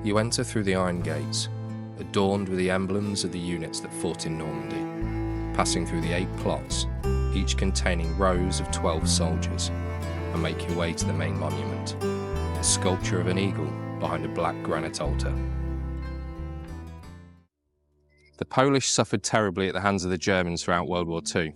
You enter through the iron gates, adorned with the emblems of the units that fought in Normandy, passing through the 8 plots, each containing rows of 12 soldiers, and make your way to the main monument, a sculpture of an eagle behind a black granite altar. The Polish suffered terribly at the hands of the Germans throughout World War II.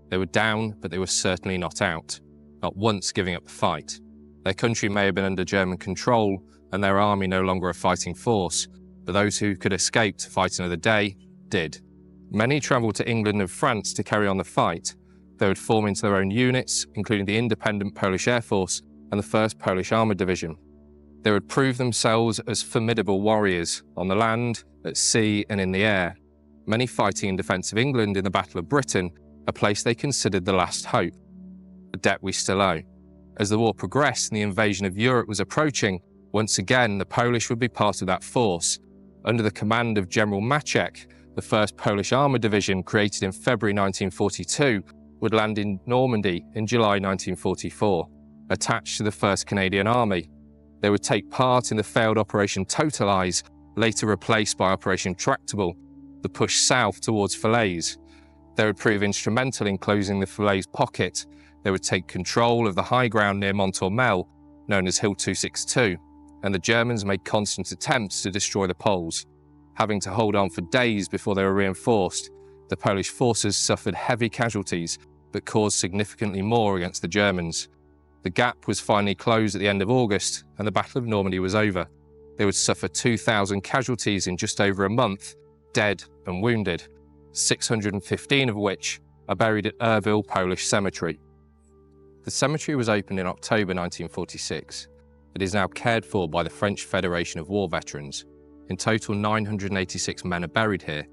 They were down, but they were certainly not out, not once giving up the fight. Their country may have been under German control and their army no longer a fighting force, but those who could escape to fight another day did. Many travelled to England and France to carry on the fight. They would form into their own units, including the independent Polish Air Force and the 1st Polish Armoured Division. They would prove themselves as formidable warriors on the land, at sea and in the air, many fighting in defence of England in the Battle of Britain, a place they considered the last hope, a debt we still owe. As the war progressed and the invasion of Europe was approaching, once again the Polish would be part of that force. Under the command of General Maczek, the 1st Polish Armoured Division, created in February 1942, would land in Normandy in July 1944, attached to the 1st Canadian Army. They would take part in the failed Operation Totalize, later replaced by Operation Tractable, the push south towards Falaise. They would prove instrumental in closing the Falaise Pocket. They would take control of the high ground near Mont Ormel, known as Hill 262, and the Germans made constant attempts to destroy the Poles. Having to hold on for days before they were reinforced, the Polish forces suffered heavy casualties but caused significantly more against the Germans. The gap was finally closed at the end of August and the Battle of Normandy was over. They would suffer 2,000 casualties in just over a month, dead and wounded, 615 of which are buried at Urville Polish Cemetery. The cemetery was opened in October 1946. It is now cared for by the French Federation of War Veterans. In total, 986 men are buried here,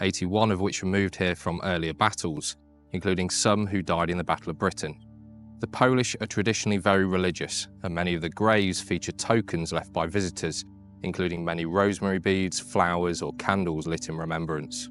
81 of which were moved here from earlier battles, including some who died in the Battle of Britain. The Polish are traditionally very religious, and many of the graves feature tokens left by visitors, including many rosemary beads, flowers, or candles lit in remembrance.